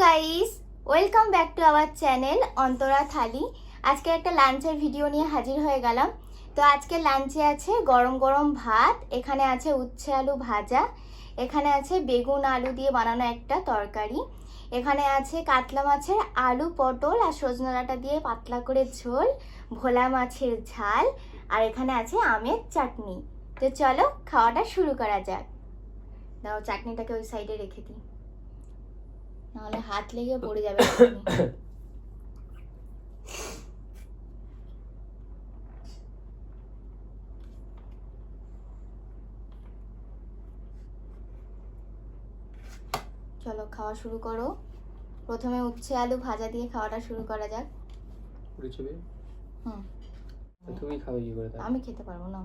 Guys, welcome back to our channel Antara Thali. আজকে একটা লাঞ্চের ভিডিও নিয়ে হাজির হয়ে গেলাম। তো আজকে লাঞ্চে আছে গরম গরম ভাত, এখানে আছে উচ্ছে আলু ভাজা, এখানে আছে বেগুন আলু দিয়ে বানানো একটা তরকারি, এখানে আছে কাতলা মাছের আলু পটল আর সজনে ডাঁটা দিয়ে পাতলা করে ঝোল, ভোলা মাছের ঝাল, আর এখানে আছে আমের চাটনি। তো চলো খাওয়াটা শুরু করা যাক। দাও চাটনিটাকে ওই সাইডে রেখে দিই, নাহলে হাত লেগে পড়ে যাবে। চলো খাওয়া শুরু করো। প্রথমে উচ্ছে আলু ভাজা দিয়ে খাওয়াটা শুরু করা যাক। হুম, তুমি খাবে কি করে? আমি খেতে পারবো না।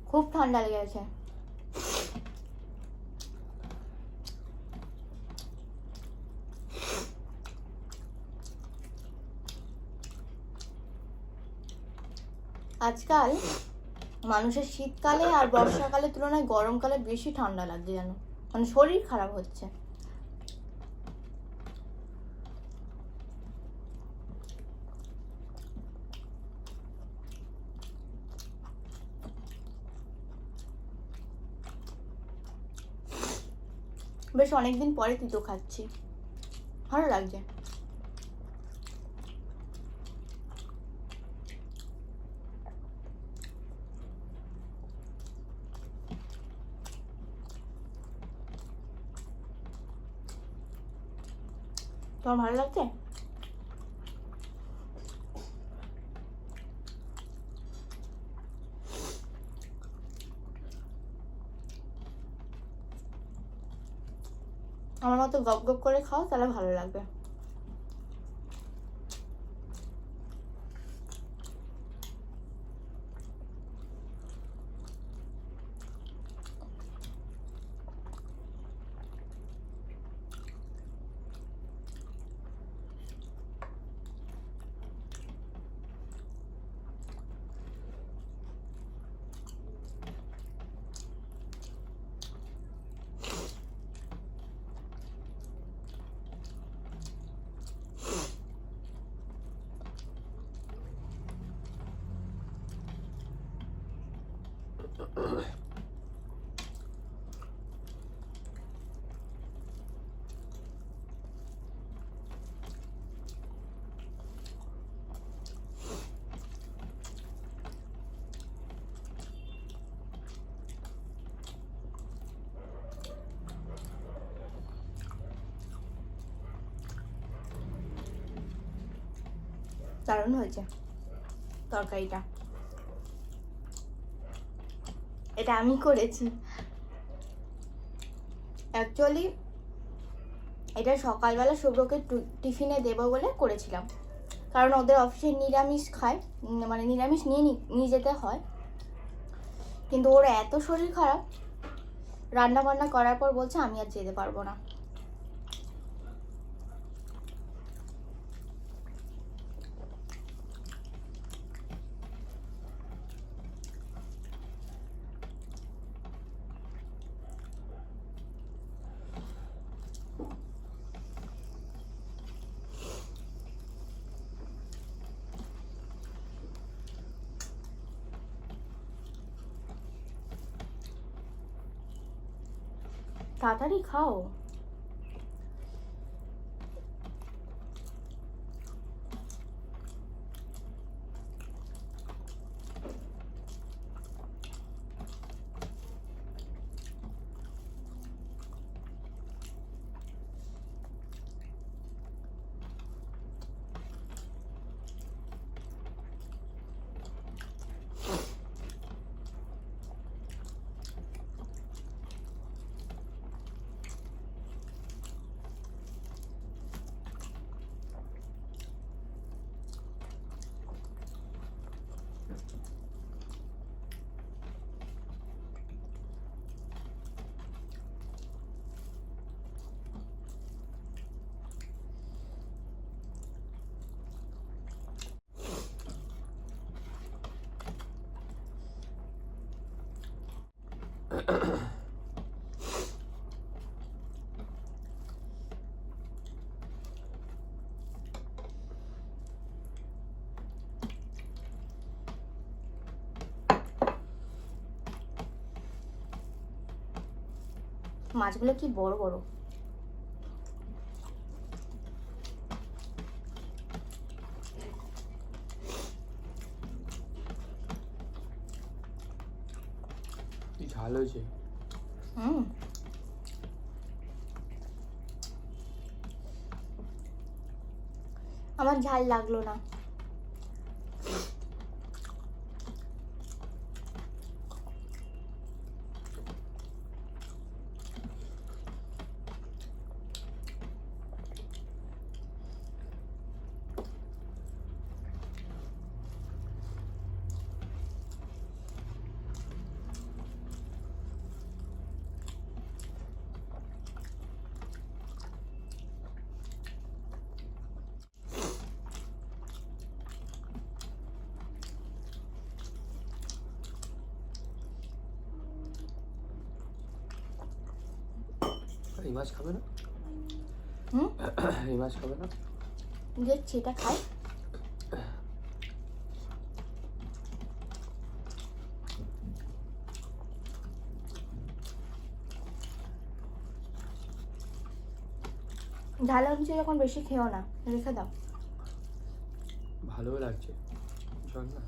খুব ঠান্ডা লেগে গেছে। আজকাল মানুষের শীতকালে আর বর্ষাকালের তুলনায় গরমকালে বেশি ঠান্ডা লাগছে, জানো, মানে শরীর খারাপ হচ্ছে। বেশ অনেকদিন পরে তিতো খাচ্ছি, ভালো লাগছে। তোমার ভালো লাগছে? আমার মতো গপ গপ করে খাও, তাহলে ভালো লাগবে। দারুণ হয়েছে তরকারিটা। এটা আমি করেছি অ্যাকচুয়ালি। এটা সকালবেলা শুভ্রকে টিফিনে দেবো বলে করেছিলাম, কারণ ওদের অফিসে নিরামিষ খায়, মানে নিরামিষ নিয়ে যেতে হয়। কিন্তু ওর এত শরীর খারাপ, রান্না বান্না করার পর বলছে আমি আর যেতে পারবো না। তাড়াতাড়ি খাও। মাছগুলো কি বড় বড়। কি ঝাল হয়েছে। হুম, আমার ঝাল লাগলো না। এই মাছ খাবে না? হুম, এই মাছ খাবে না? দেখছি এটা খাই। ঝাল হচ্ছে যখন বেশি খেও না, রেখে দাও। ভালো লাগছে চল না।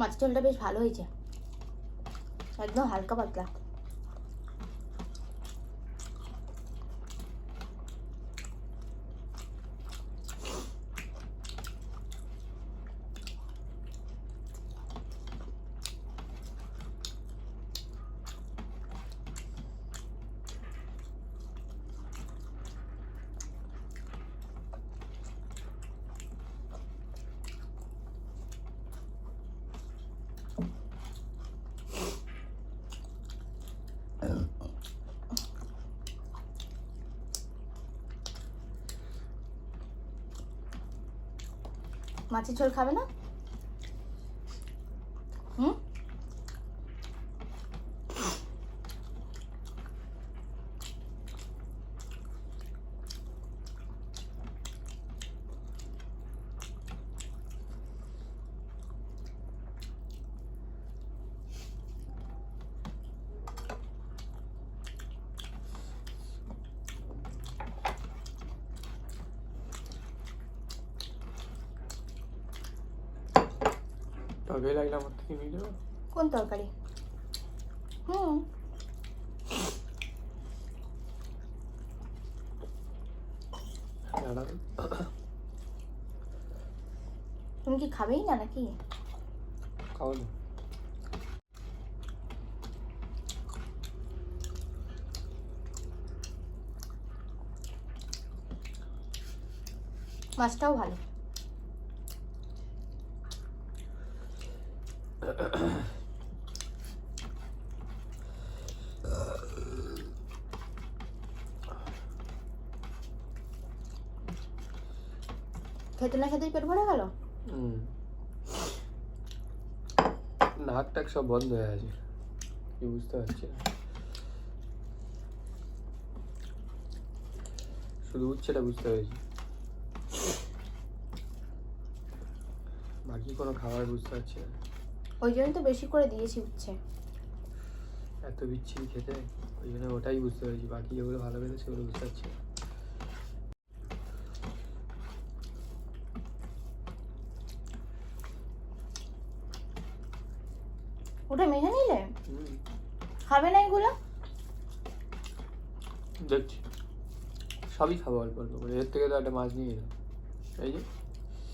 মাছের ঝোলটা বেশ ভালো হয়েছে, একদম হালকা পাতলা। মাছের ঝোল খাবে না? হুম, তবে লাগলাম আমার থেকে নিয়ে যাবো। কোন তরকারি? হুম, দাঁড়াবে। তুমি কি খাবেই না নাকি? খাও না। মাছটাও ভালো। খেতে না খেতেই পেট ভরে গেল। নাক টাক সব বন্ধ হয়ে আছে, কি বুঝতে পারছি না। শুধু উচ্ছেটা বুঝতে পেরেছি, বাকি কোনো খাবার বুঝতে পারছি না। ওই জন্য তো বেশি করে দিয়েছি উচ্ছে। এত বিচ্ছিরি খেতে, ওই জন্য ওটাই বুঝতে পেরেছি, বাকি যেগুলো ভালো খেতে সেগুলো বুঝতে পারছি না। ওটা মেখে নিলে হুম, খাবে না এগুলো? দেখছি সবই খাবো অল্প অল্প করে। এর থেকে তো একটা মাছ নিয়ে এলাম, এই যে।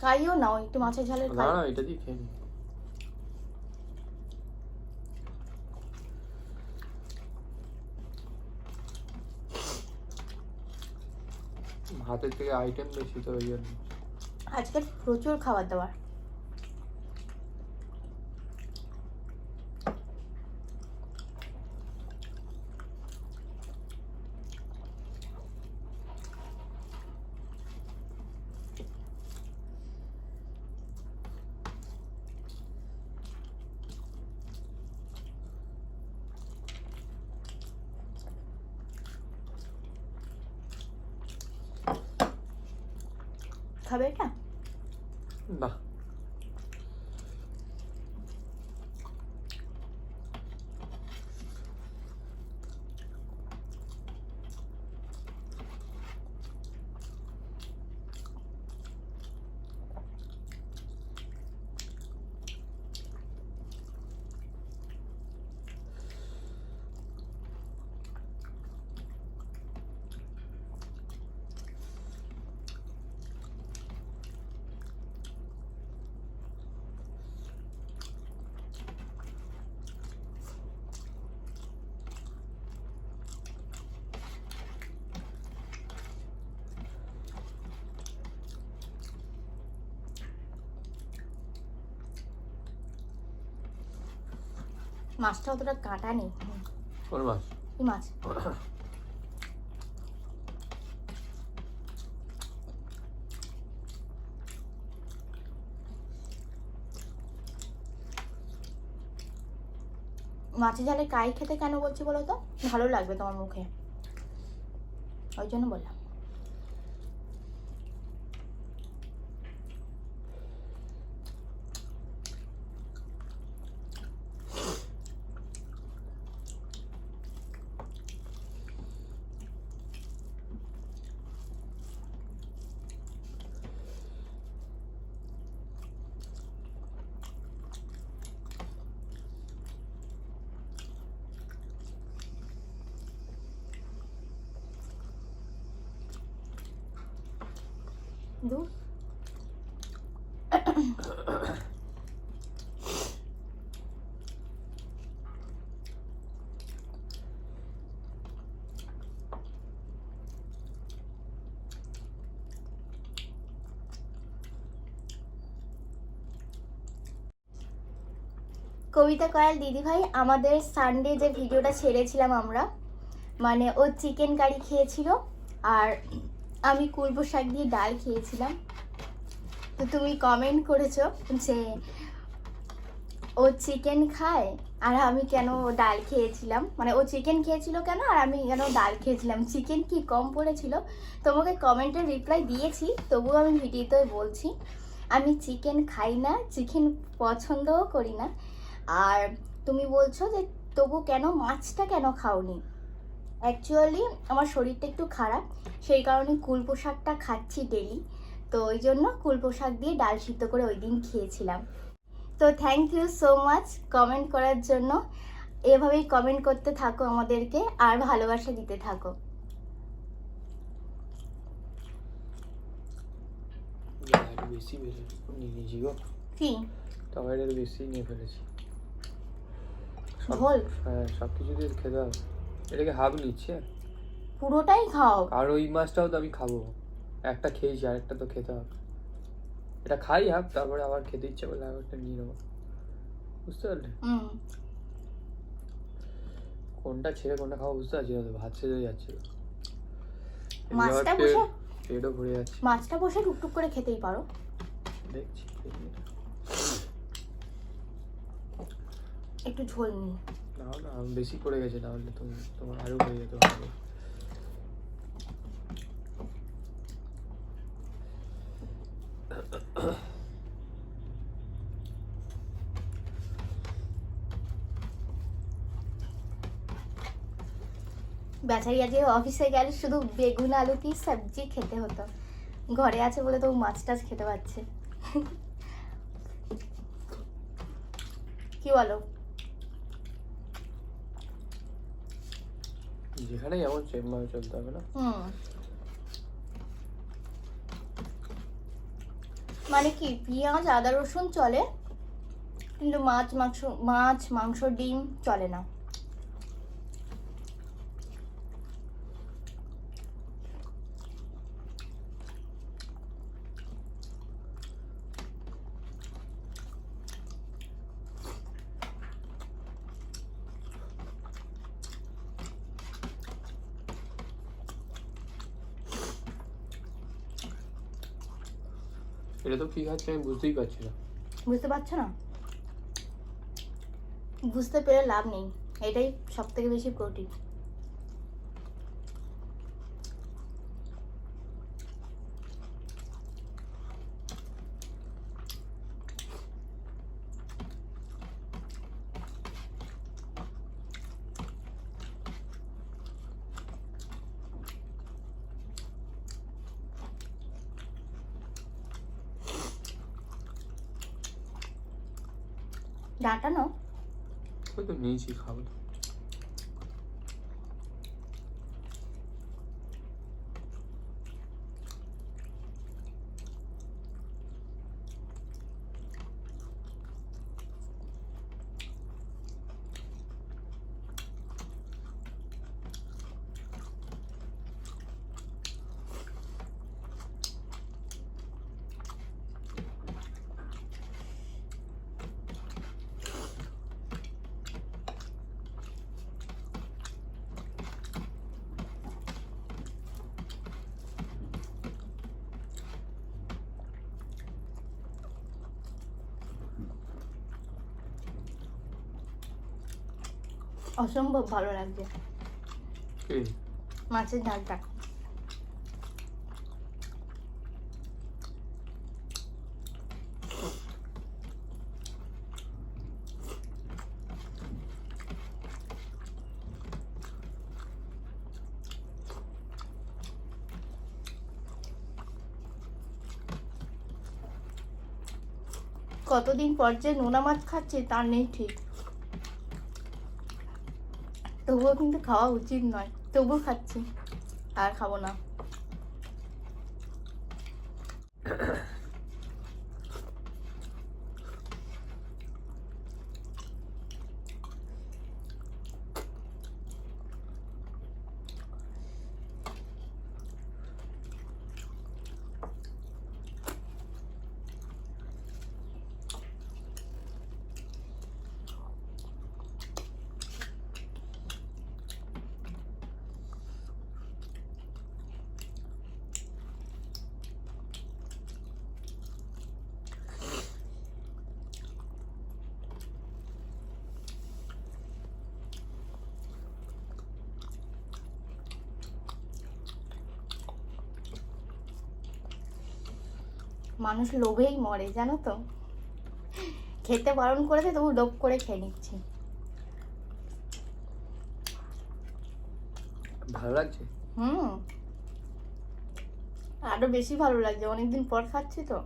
খাইও না, একটু মাছের ঝালের না খাই। না, এটা দিয়ে খেয়ে নি। ভাতের থেকে আইটেম বেশি তো ওই জন্য। আজকে প্রচুর খাবার দাবার। খাবে এটা? না, মাছটা অতটা কাঁটা নেই। কোন মাছ? কি মাছ? মাছের ঝালে কাই খেতে কেন বলছি বলো তো? ভালো লাগবে তোমার মুখে, ওই জন্য বললাম। দূর। কবিতা কয়াল দিদিভাই, আমাদের সানডে যে ভিডিওটা ছেড়েছিলাম আমরা, মানে ও চিকেন কারি খেয়েছিল আর আমি কুলবো শাক দিয়ে ডাল খেয়েছিলাম। তো তুমি কমেন্ট করেছো যে ও চিকেন খায় আর আমি কেন ডাল খেয়েছিলাম, মানে ও চিকেন খেয়েছিল কেন আর আমি কেন ডাল খেয়েছিলাম, চিকেন কি কম পড়েছিল? তোমাকে কমেন্টের রিপ্লাই দিয়েছি, তবুও আমি ভিডিওতে বলছি আমি চিকেন খাই না, চিকেন পছন্দও করি না। আর তুমি বলছো যে তবু কেন মাছটা কেন খাওনি? অ্যাকচুয়ালি আমার শরীরটা একটু খারাপ, সেই কারণে কুলপো শাকটা খাচ্ছি ডেলি, তো ওই জন্য কুলপো শাক দিয়ে ডাল সিদ্ধ করে ওই দিন খেয়েছিলাম। তো thank you so much comment করার জন্য, এভাবেই কমেন্ট করতে থাকো আমাদেরকে আর ভালোবাসা দিতে থাকো। একটু বেশি নিয়ে নিয়েছি গো। কি টমেটোর বেশি নিয়ে ফেলেছি। ঝোল? হ্যাঁ, সব কিছু দিয়ে খেতে হবে। এটাকে হাফ নিচ্ছে, পুরোটাই খাও। আর ওই মাছটাও তো আমি খাবো, একটা খেয়েছি আর একটা তো খেতে হবে। এটা খাই হাফ, তারপরে আবার খেতে ইচ্ছে করলে আবার একটা নিয়ে নেবো, বুঝতে পারলে? কোনটা ছেড়ে কোনটা খাবো বুঝতে পারছি না, ভাত ছেড়ে যাচ্ছে, মাছটা বসে পেটও ভরে যাচ্ছে। মাছটা বসে টুকটুক করে খেতেই পারো। দেখছি একটু ঝোল নিই। না না, বেশি পড়ে গেছে, না হলে তোমার আরো হয়ে যেত ভালো। বেচারি আজকে অফিসে গেলে শুধু বেগুন আলু কি সবজি খেতে হতো, ঘরে আছে বলে তো মাছ টাছ খেতে পারছে। কি বলো? যেখানে যেমন সেমভাবে চলতে হবে না? মানে কি পেঁয়াজ আদা রসুন চলে, কিন্তু মাছ মাংস ডিম চলে না। এটা তো কি খাচ্ছে আমি বুঝতেই পারছি না। বুঝতে পারছো না? বুঝতে পেরে লাভ নেই, এটাই সব থেকে বেশি প্রোটিন। ডাঁটা নাও। ওই তো নিয়েছি, খাবো তো। অসম্ভব ভালো লাগছে কি? মাছের ঝালটা। কতদিন পর যে নোনা মাছ খাচ্ছি তার নেই ঠিক, তবুও কিন্তু খাওয়া উচিত নয়, তবুও খাচ্ছি, আর খাবো না। মানুষ লোভেই মরে জানো তো, খেতে বারণ করেছে তবু লোভ করে খেয়ে নিচ্ছি। ভালো লাগছে? আরো বেশি ভালো লাগছে, অনেকদিন পর খাচ্ছি তো।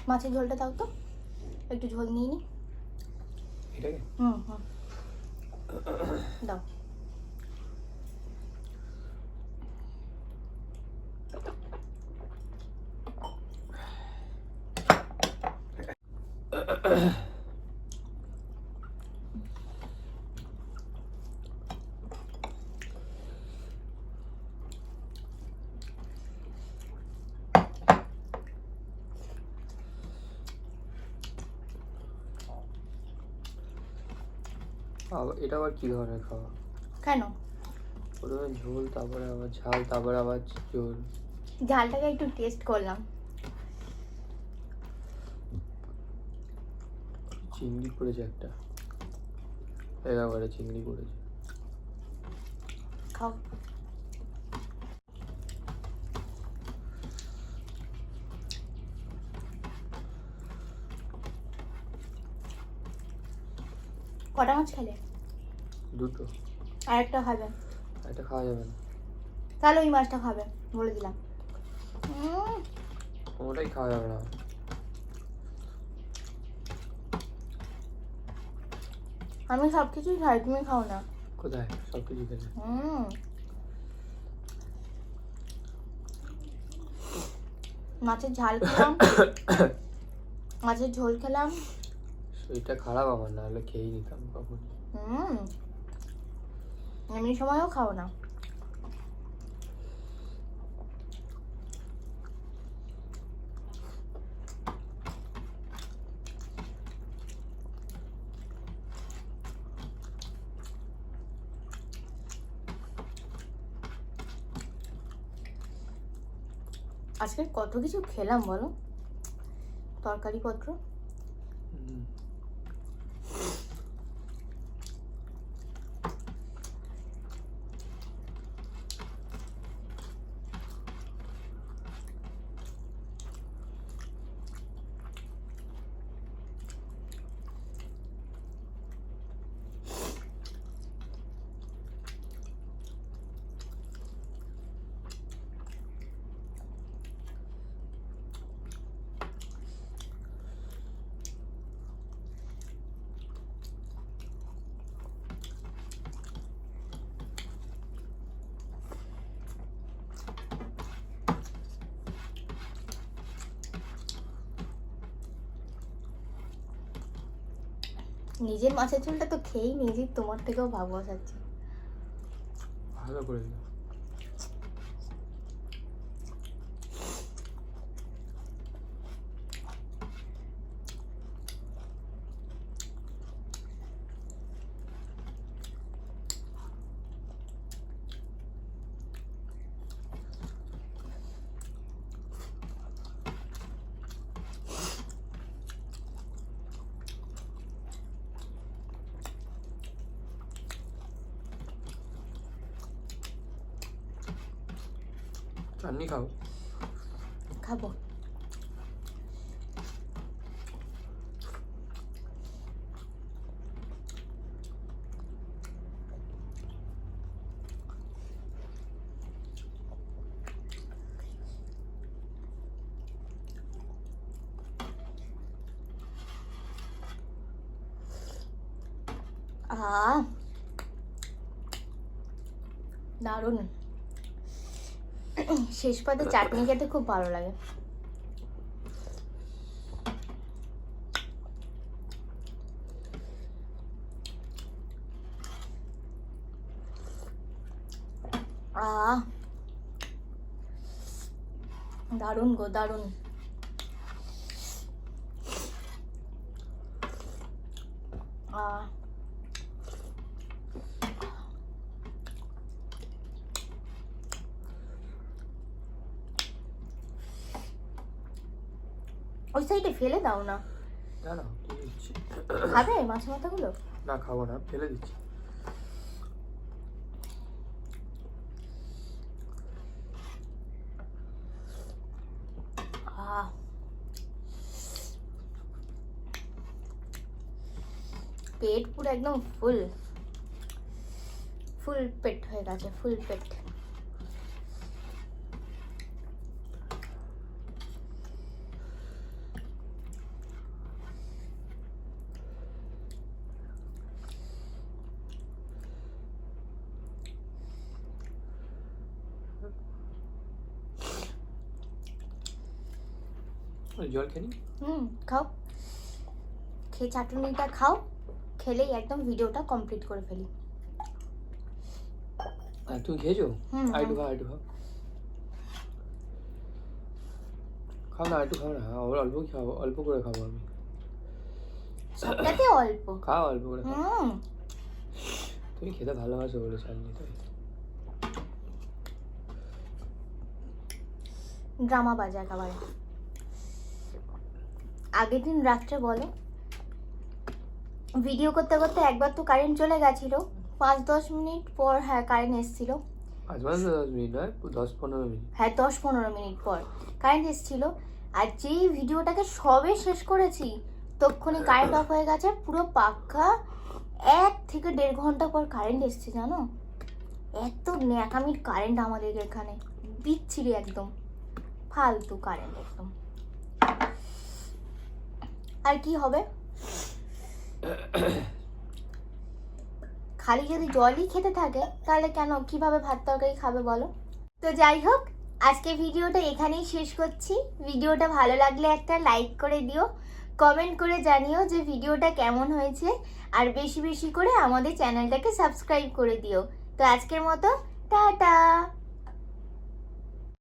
মাছের ঝোলটা দাও তো, একটু ঝোল নিয়ে নি। এটাকে দাও। এটা আবার কি ধরনের খাওয়া? কেন? প্রথমে ঝোল, তারপরে আবার ঝাল, তারপরে আবার ঝোল। ঝালটাকে একটু টেস্ট করলাম। চিংড়ি পড়েছে একটা, একেবারে চিংড়ি পড়েছে। খাও। কটা মাছ খেলে? দুটো। আর একটা খাবে? একটা খাওয়া যাবে না। তাহলে ওই মাছটা খাবে, বলে দিলাম। ওটাই খাওয়া যাবে না। আমি সব কিছুই খাই, তুমি খাও না। কোথায় সব কিছু খেলে? মাছের ঝাল খেলাম, মাছের ঝোল খেলাম। শরীরটা খারাপ আমার, না হলে খেয়েই নিতাম কখন। এমনি সময়ও খাও না। আজকে কত কিছু খেলাম বলো, তরকারি পত্র। নিজের মাছের ঝোলটা তো খেয়েই নিয়েছি, তোমার থেকেও ভাব বসাচ্ছি। ভালো করে দিও। চাটনি খাও। খাবো। দারুণ। শেষ পাতে চাটনি খেতে খুব ভালো লাগে। দারুণ গো, দারুণ। ওই সাইডে ফেলে দাও না। না না, তুলে দিচ্ছি। খাবে মাছ মাথাগুলো? না খাবো না, ফেলে দিচ্ছি। পেট পুরো একদম ফুল ফুল পেট হয়ে গেছে, ফুল পেট। জল খেলি। খাও, খেয়ে চাটনিটা খাও, খেলেই একদম ভিডিওটা কমপ্লিট করে ফেলি। তুমি খেয়েছো? আইটু খাও, আইটু খাও। খাও না, আইটু খাও না। অল্প খাও, অল্প করে খাবো আমি। সবটাতে অল্প খাও, অল্প করে খাও। তুমি খেতে ভালোবাসো বলে চাটনি তাই। ড্রামা বাজে একেবারে। আগের দিন রাত্রে বলো, ভিডিও করতে করতে একবার তো কারেন্ট চলে গেছিল, 5-10 মিনিট পর হ্যাঁ কারেন্ট এসেছিল। 10 মিনিট নয়, 10-15 মিনিট। হ্যাঁ 10-15 মিনিট পর কারেন্ট এসেছিল। আর যেই ভিডিওটাকে সবে শেষ করেছি তখনই কারেন্ট অফ হয়ে গেছে। পুরো পাক্কা 1 থেকে 1.5 ঘন্টা পর কারেন্ট এসছে, জানো? এত ন্যাকামির কারেন্ট আমাদের এখানে, বিচ্ছিরি একদম, ফালতু কারেন্ট একদম। আর কি হবে, খালি যদি জলই খেতে থাকে তাহলে কেন, কিভাবে ভাত তরকারি খাবে বলো? তো যাই হোক, আজকে ভিডিওটা এখানেই শেষ করছি। ভিডিওটা ভালো লাগলে একটা লাইক করে দিও, কমেন্ট করে জানিও যে ভিডিওটা কেমন হয়েছে, আর বেশি বেশি করে আমাদের চ্যানেলটাকে সাবস্ক্রাইব করে দিও। তো আজকের মতো টাটা।